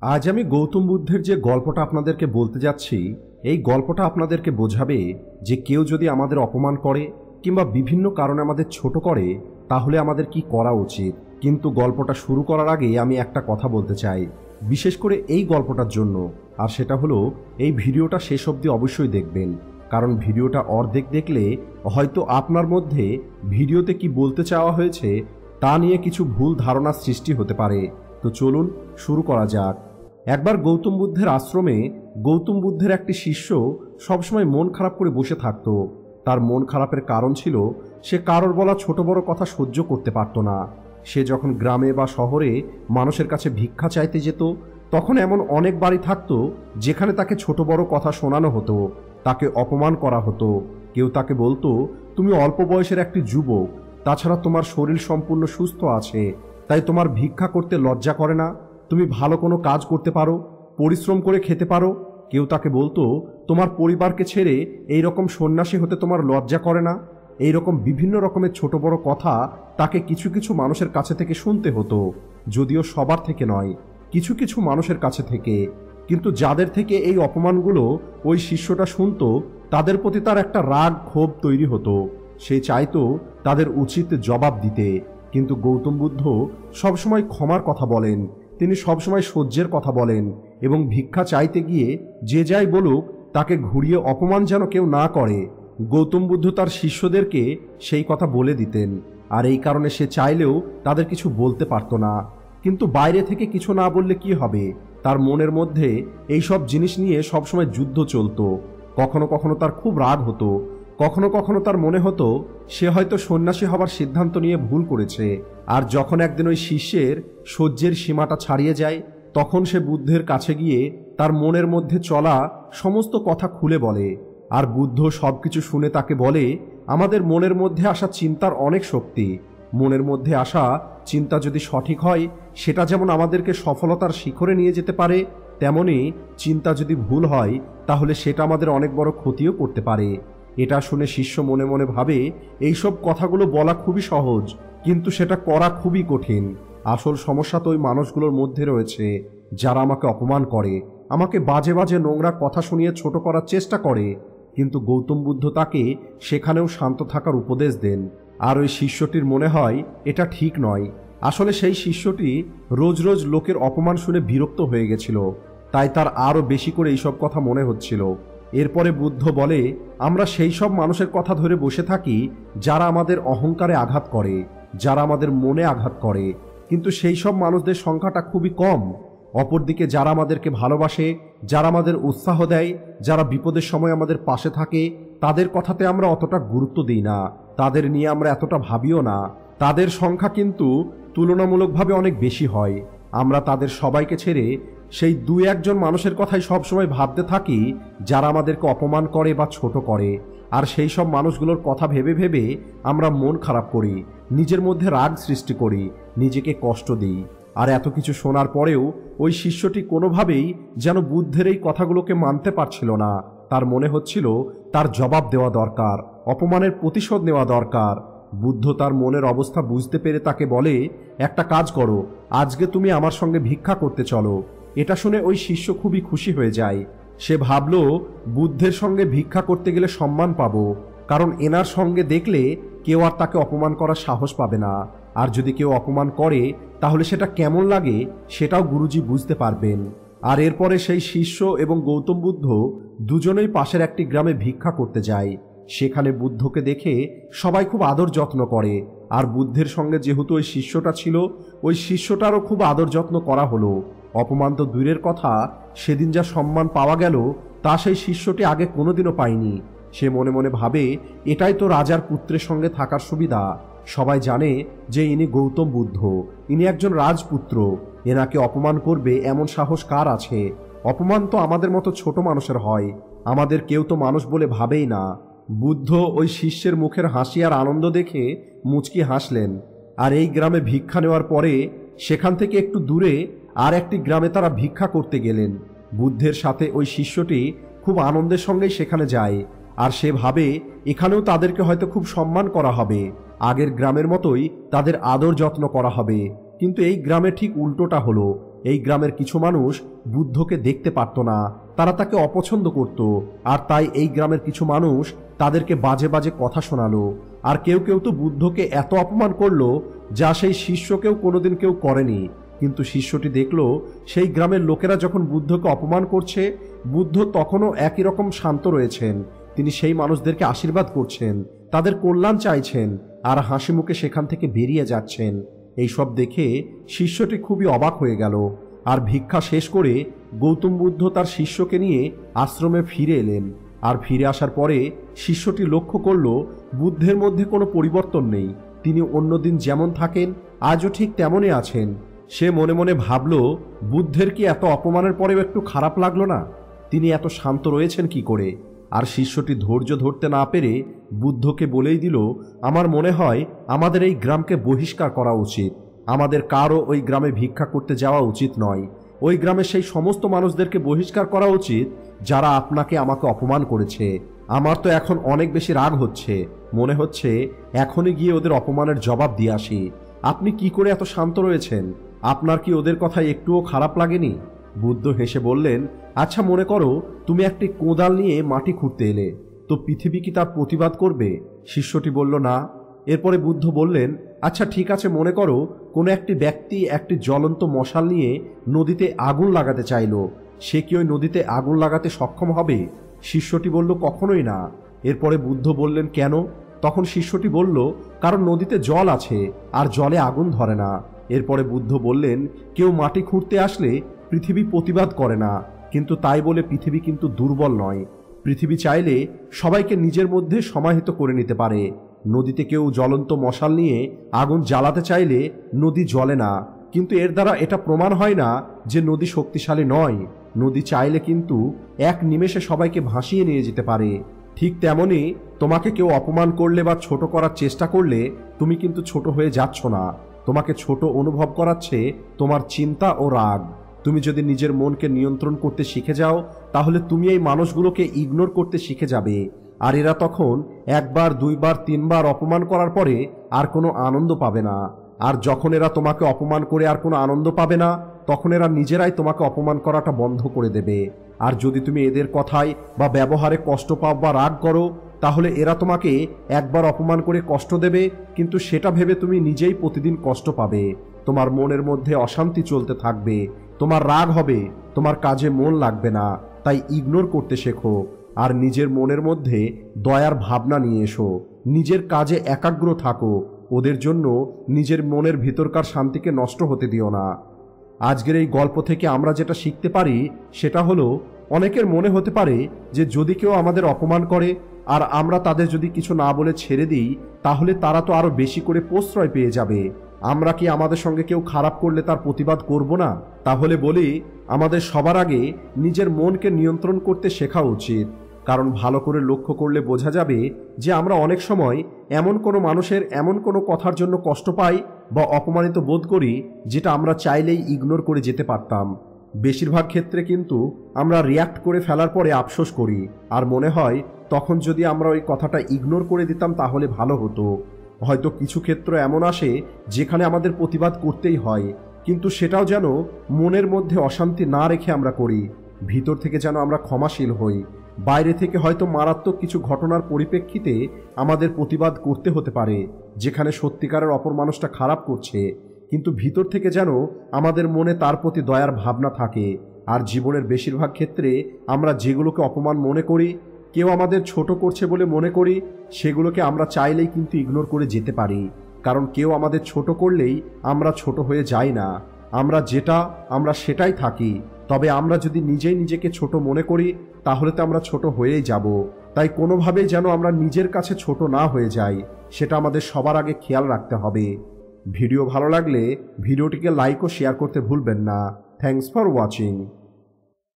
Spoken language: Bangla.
আজ আমি গৌতম বুদ্ধের যে গল্পটা আপনাদেরকে বলতে যাচ্ছি, এই গল্পটা আপনাদেরকে বোঝাবে যে কেউ যদি আমাদের অপমান করে কিংবা বিভিন্ন কারণে আমাদের ছোট করে তাহলে আমাদের কি করা উচিত। কিন্তু গল্পটা শুরু করার আগে আমি একটা কথা বলতে চাই, বিশেষ করে এই গল্পটার জন্য, আর সেটা হলো এই ভিডিওটা শেষ অবধি অবশ্যই দেখবেন, কারণ ভিডিওটা অর্ধেক দেখলে হয়তো আপনার মধ্যে ভিডিওতে কি বলতে চাওয়া হয়েছে তা নিয়ে কিছু ভুল ধারণা সৃষ্টি হতে পারে। তো চলুন শুরু করা যাক। একবার গৌতম বুদ্ধের আশ্রমে গৌতম বুদ্ধের একটি শিষ্য সবসময় মন খারাপ করে বসে থাকত। তার মন খারাপের কারণ ছিল সে কারোর বলা ছোট বড় কথা সহ্য করতে পারত না। সে যখন গ্রামে বা শহরে মানুষের কাছে ভিক্ষা চাইতে যেত তখন এমন অনেক বাড়ি থাকত যেখানে তাকে ছোট বড় কথা শোনানো হতো, তাকে অপমান করা হতো। কেউ তাকে বলতো, তুমি অল্প বয়সের একটি যুবক, তাছাড়া তোমার শরীর সম্পূর্ণ সুস্থ আছে, তাই তোমার ভিক্ষা করতে লজ্জা করে না? তুমি ভালো কোনো কাজ করতে পারো, পরিশ্রম করে খেতে পারো। কেউ তাকে বলতো, তোমার পরিবারকে ছেড়ে এই রকম সন্ন্যাসী হতে তোমার লজ্জা করে না? এই রকম বিভিন্ন রকমের ছোট বড় কথা তাকে কিছু কিছু মানুষের কাছে থেকে শুনতে হতো, যদিও সবার থেকে নয়, কিছু কিছু মানুষের কাছে থেকে। কিন্তু যাদের থেকে এই অপমানগুলো ওই শিষ্যটা শুনতো তাদের প্রতি তার একটা রাগ ক্ষোভ তৈরি হতো। সে চাইতো তাদের উচিত জবাব দিতে, কিন্তু গৌতম বুদ্ধ সবসময় ক্ষমার কথা বলেন, তিনি সবসময় সহ্যের কথা বলেন, এবং ভিক্ষা চাইতে গিয়ে যে যাই বলুক তাকে ঘুরিয়ে অপমান যেন কেউ না করে। গৌতম বুদ্ধ তার শিষ্যদেরকে সেই কথা বলে দিতেন, আর এই কারণে সে চাইলেও তাদের কিছু বলতে পারত না। কিন্তু বাইরে থেকে কিছু না বললে কি হবে, তার মনের মধ্যে এই সব জিনিস নিয়ে সবসময় যুদ্ধ চলত। কখনো কখনো তার খুব রাগ হতো, কখনো কখনো তার মনে হতো সে হয়তো সন্ন্যাসী হবার সিদ্ধান্ত নিয়ে ভুল করেছে। আর যখন একদিন ওই শিষ্যের সহ্যের সীমাটা ছাড়িয়ে যায় তখন সে বুদ্ধের কাছে গিয়ে তার মনের মধ্যে চলা সমস্ত কথা খুলে বলে। আর বুদ্ধ সবকিছু শুনে তাকে বলে, আমাদের মনের মধ্যে আসা চিন্তার অনেক শক্তি, মনের মধ্যে আসা চিন্তা যদি সঠিক হয় সেটা যেমন আমাদেরকে সফলতার শিখরে নিয়ে যেতে পারে, তেমনি চিন্তা যদি ভুল হয় তাহলে সেটা আমাদের অনেক বড় ক্ষতিও করতে পারে। এটা শুনে শিষ্য মনে মনে ভাবে, এইসব কথাগুলো বলা খুবই সহজ, কিন্তু সেটা করা খুবই কঠিন। আসল সমস্যা তো ওই মানুষগুলোর মধ্যে রয়েছে যারা আমাকে অপমান করে, আমাকে বাজে বাজে নোংরা কথা শুনিয়ে ছোট করার চেষ্টা করে। কিন্তু গৌতম বুদ্ধ তাকে সেখানেও শান্ত থাকার উপদেশ দেন। আর ওই শিষ্যটির মনে হয় এটা ঠিক নয়। আসলে সেই শিষ্যটি রোজ রোজ লোকের অপমান শুনে বিরক্ত হয়ে গেছিল, তাই তার আরও বেশি করে এইসব কথা মনে হচ্ছিল। এরপরে বুদ্ধ বলে, আমরা সেই সব মানুষের কথা ধরে বসে থাকি যারা আমাদের অহংকারে আঘাত করে, যারা আমাদের মনে আঘাত করে, কিন্তু সেই সব মানুষদের সংখ্যাটা খুবই কম। অপরদিকে যারা আমাদেরকে ভালোবাসে, যারা আমাদের উৎসাহ দেয়, যারা বিপদের সময় আমাদের পাশে থাকে, তাদের কথাতে আমরা অতটা গুরুত্ব দিই না, তাদের নিয়ে আমরা এতটা ভাবিও না। তাদের সংখ্যা কিন্তু তুলনামূলকভাবে অনেক বেশি হয়। আমরা তাদের সবাইকে ছেড়ে সেই দুই একজন মানুষের কথাই সবসময় ভাবতে থাকি যারা আমাদেরকে অপমান করে বা ছোট করে। আর সেই সব মানুষগুলোর কথা ভেবে ভেবে আমরা মন খারাপ করি, নিজের মধ্যে রাগ সৃষ্টি করি, নিজেকে কষ্ট দিই। আর এত কিছু শোনার পরেও ওই শিষ্যটি কোনোভাবেই যেন বুদ্ধের এই কথাগুলোকে মানতে পারছিল না। তার মনে হচ্ছিল তার জবাব দেওয়া দরকার, অপমানের প্রতিশোধ নেওয়া দরকার। বুদ্ধ তার মনের অবস্থা বুঝতে পেরে তাকে বলে, একটা কাজ করো, আজকে তুমি আমার সঙ্গে ভিক্ষা করতে চলো। এটা শুনে ওই শিষ্য খুবই খুশি হয়ে যায়। সে ভাবল, বুদ্ধের সঙ্গে ভিক্ষা করতে গেলে সম্মান পাবো, কারণ এনার সঙ্গে দেখলে কেউ আর তাকে অপমান করার সাহস পাবে না। আর যদি কেউ অপমান করে তাহলে সেটা কেমন লাগে সেটাও গুরুজি বুঝতে পারবেন। আর এরপরে সেই শিষ্য এবং গৌতম বুদ্ধ দুজনেই পাশের একটি গ্রামে ভিক্ষা করতে যায়। সেখানে বুদ্ধকে দেখে সবাই খুব আদর যত্ন করে। আর বুদ্ধের সঙ্গে যেহেতু ওই শিষ্যটা ছিল, ওই শিষ্যটারও খুব আদর যত্ন করা হলো। অপমান তো দূরের কথা, সেদিন যা সম্মান পাওয়া গেল তা সেই শিষ্যটি আগে কোনোদিনও পায়নি। সে মনে মনে ভাবে, এটাই তো রাজার পুত্রের সঙ্গে থাকার সুবিধা। সবাই জানে যে ইনি গৌতম বুদ্ধ, ইনি একজন রাজপুত্র, এনাকে অপমান করবে এমন সাহস কার আছে? অপমান তো আমাদের মতো ছোট মানুষের হয়, আমাদের কেউ তো মানুষ বলে ভাবেই না। বুদ্ধ ওই শিষ্যের মুখের হাসি আর আনন্দ দেখে মুচকি হাসলেন। আর এই গ্রামে ভিক্ষা নেওয়ার পরে সেখান থেকে একটু দূরে আর একটি গ্রামে তারা ভিক্ষা করতে গেলেন। বুদ্ধের সাথে ওই শিষ্যটি খুব আনন্দের সঙ্গেই সেখানে যায়। আর সে ভাবে এখানেও তাদেরকে হয়তো খুব সম্মান করা হবে, আগের গ্রামের মতোই তাদের আদর যত্ন করা হবে। কিন্তু এই গ্রামে ঠিক উল্টোটা হলো। এই গ্রামের কিছু মানুষ বুদ্ধকে দেখতে পারত না, তারা তাকে অপছন্দ করত, আর তাই এই গ্রামের কিছু মানুষ তাদেরকে বাজে বাজে কথা শোনালো। আর কেউ কেউ তো বুদ্ধকে এত অপমান করলো যা সেই শিষ্যকেও কোনোদিন কেউ করেনি। কিন্তু শিষ্যটি দেখল সেই গ্রামের লোকেরা যখন বুদ্ধকে অপমান করছে, বুদ্ধ তখনও একই রকম শান্ত রয়েছেন। তিনি সেই মানুষদেরকে আশীর্বাদ করছেন, তাদের কল্যাণ চাইছেন, আর হাসি মুখে সেখান থেকে বেরিয়ে যাচ্ছেন। এইসব দেখে শিষ্যটি খুবই অবাক হয়ে গেল। আর ভিক্ষা শেষ করে গৌতম বুদ্ধ তার শিষ্যকে নিয়ে আশ্রমে ফিরে এলেন। আর ফিরে আসার পরে শিষ্যটি লক্ষ্য করল বুদ্ধের মধ্যে কোনো পরিবর্তন নেই। তিনি অন্যদিন যেমন থাকেন আজও ঠিক তেমনই আছেন। সে মনে মনে ভাবল, বুদ্ধের কি এত অপমানের পরেও একটু খারাপ লাগলো না? তিনি এত শান্ত রয়েছেন কি করে? আর শিষ্যটি ধৈর্য ধরতে না পেরে বুদ্ধকে বলেই দিল, আমার মনে হয় আমাদের এই গ্রামকে বহিষ্কার করা উচিত। আমাদের কারও ওই গ্রামে ভিক্ষা করতে যাওয়া উচিত নয়। ওই গ্রামের সেই সমস্ত মানুষদেরকে বহিষ্কার করা উচিত যারা আপনাকে আমাকে অপমান করেছে। আমার তো এখন অনেক বেশি রাগ হচ্ছে, মনে হচ্ছে এখনই গিয়ে ওদের অপমানের জবাব দিয়ে আসি। আপনি কি করে এত শান্ত রয়েছেন? আপনার কি ওদের কথা একটুও খারাপ লাগেনি? বুদ্ধ হেসে বললেন, আচ্ছা মনে করো তুমি একটি কোদাল নিয়ে মাটি খুঁড়তে এলে, তো পৃথিবী কি তার প্রতিবাদ করবে? শিষ্যটি বলল, না। এরপরে বুদ্ধ বললেন, আচ্ছা ঠিক আছে, মনে করো কোনো একটি ব্যক্তি একটি জ্বলন্ত মশাল নিয়ে নদীতে আগুন লাগাতে চাইল, সে কি ওই নদীতে আগুন লাগাতে সক্ষম হবে? শিষ্যটি বলল, কখনোই না। এরপরে বুদ্ধ বললেন, কেন? তখন শিষ্যটি বলল, কারণ নদীতে জল আছে আর জলে আগুন ধরে না। এরপরে বুদ্ধ বললেন, কেউ মাটি খুঁড়তে আসলে পৃথিবী প্রতিবাদ করে না, কিন্তু তাই বলে পৃথিবী কিন্তু দুর্বল নয়। পৃথিবী চাইলে সবাইকে নিজের মধ্যে সমাহিত করে নিতে পারে। নদীতে কেউ জ্বলন্ত মশাল নিয়ে আগুন জ্বালাতে চাইলে নদী জ্বলে না, কিন্তু এর দ্বারা এটা প্রমাণ হয় না যে নদী শক্তিশালী নয়। নদী চাইলে কিন্তু এক নিমেষে সবাইকে ভাসিয়ে নিয়ে যেতে পারে। ঠিক তেমনি তোমাকে কেউ অপমান করলে বা ছোট করার চেষ্টা করলে তুমি কিন্তু ছোট হয়ে যাচ্ছ না। তোমাকে ছোট অনুভব করাচ্ছে তোমার চিন্তা ও রাগ। তুমি যদি নিজের মনকে নিয়ন্ত্রণ করতে শিখে যাও, তাহলে তুমি এই মানুষগুলোকে ইগনোর করতে শিখে যাবে। আর এরা তখন একবার, দুইবার, তিনবার অপমান করার পরে আর কোনো আনন্দ পাবে না। আর যখন এরা তোমাকে অপমান করে আর কোনো আনন্দ পাবে না, তখন এরা নিজেরাই তোমাকে অপমান করাটা বন্ধ করে দেবে। আর যদি তুমি এদের কথায় বা ব্যবহারে কষ্ট পাও বা রাগ করো, তাহলে এরা তোমাকে একবার অপমান করে কষ্ট দেবে, কিন্তু সেটা ভেবে তুমি নিজেই প্রতিদিন কষ্ট পাবে। তোমার মনের মধ্যে অশান্তি চলতে থাকবে, তোমার রাগ হবে, তোমার কাজে মন লাগবে না। তাই ইগনোর করতে শেখো, আর নিজের মনের মধ্যে দয়ার ভাবনা নিয়ে এসো। নিজের কাজে একাগ্র থাকো, ওদের জন্য নিজের মনের ভিতরকার শান্তিকে নষ্ট হতে দিও না। আজকের এই গল্প থেকে আমরা যেটা শিখতে পারি সেটা হলো, অনেকের মনে হতে পারে যে যদি কেউ আমাদের অপমান করে আর আমরা তাদের যদি কিছু না বলে ছেড়ে দিই, তাহলে তারা তো আরো বেশি করে প্রশ্রয় পেয়ে যাবে। আমরা কি আমাদের সঙ্গে কেউ খারাপ করলে তার প্রতিবাদ করব না? তাহলে বলি, আমাদের সবার আগে নিজের মনকে নিয়ন্ত্রণ করতে শেখা উচিত। কারণ ভালো করে লক্ষ্য করলে বোঝা যাবে যে আমরা অনেক সময় এমন কোনো মানুষের এমন কোনো কথার জন্য কষ্ট পাই বা অপমানিত বোধ করি যেটা আমরা চাইলেই ইগনোর করে যেতে পারতাম। বেশিরভাগ ক্ষেত্রে কিন্তু আমরা রিয়াক্ট করে ফেলার পরে আফসোস করি, আর মনে হয় তখন যদি আমরা ওই কথাটা ইগনোর করে দিতাম তাহলে ভালো হতো। হয়তো কিছু ক্ষেত্র এমন আসে যেখানে আমাদের প্রতিবাদ করতেই হয়, কিন্তু সেটাও যেন মনের মধ্যে অশান্তি না রেখে আমরা করি। ভিতর থেকে যেন আমরা ক্ষমাশীল হই। বাইরে থেকে হয়তো মারাত্মক কিছু ঘটনার পরিপ্রেক্ষিতে আমাদের প্রতিবাদ করতে হতে পারে, যেখানে সত্যিকারের অপর মানুষটা খারাপ করছে, কিন্তু ভিতর থেকে যেন আমাদের মনে তার প্রতি দয়ার ভাবনা থাকে। আর জীবনের বেশিরভাগ ক্ষেত্রে আমরা যেগুলোকে অপমান মনে করি, কেউ আমাদের ছোট করছে বলে মনে করি, সেগুলোকে আমরা চাইলেই কিন্তু ইগনোর করে যেতে পারি। কারণ কেউ আমাদের ছোট করলেই আমরা ছোট হয়ে যাই না। আমরা যেটা আমরা সেটাই থাকি। তবে আমরা যদি নিজেই নিজেকে ছোট মনে করি, তাহলে তো আমরা ছোট হয়েই যাব। তাই কোনোভাবেই যেন আমরা নিজের কাছে ছোট না হয়ে যাই, সেটা আমাদের সবার আগে খেয়াল রাখতে হবে। ভিডিও ভালো লাগলে ভিডিওটিকে লাইক ও শেয়ার করতে ভুলবেন না। Thanks for watching.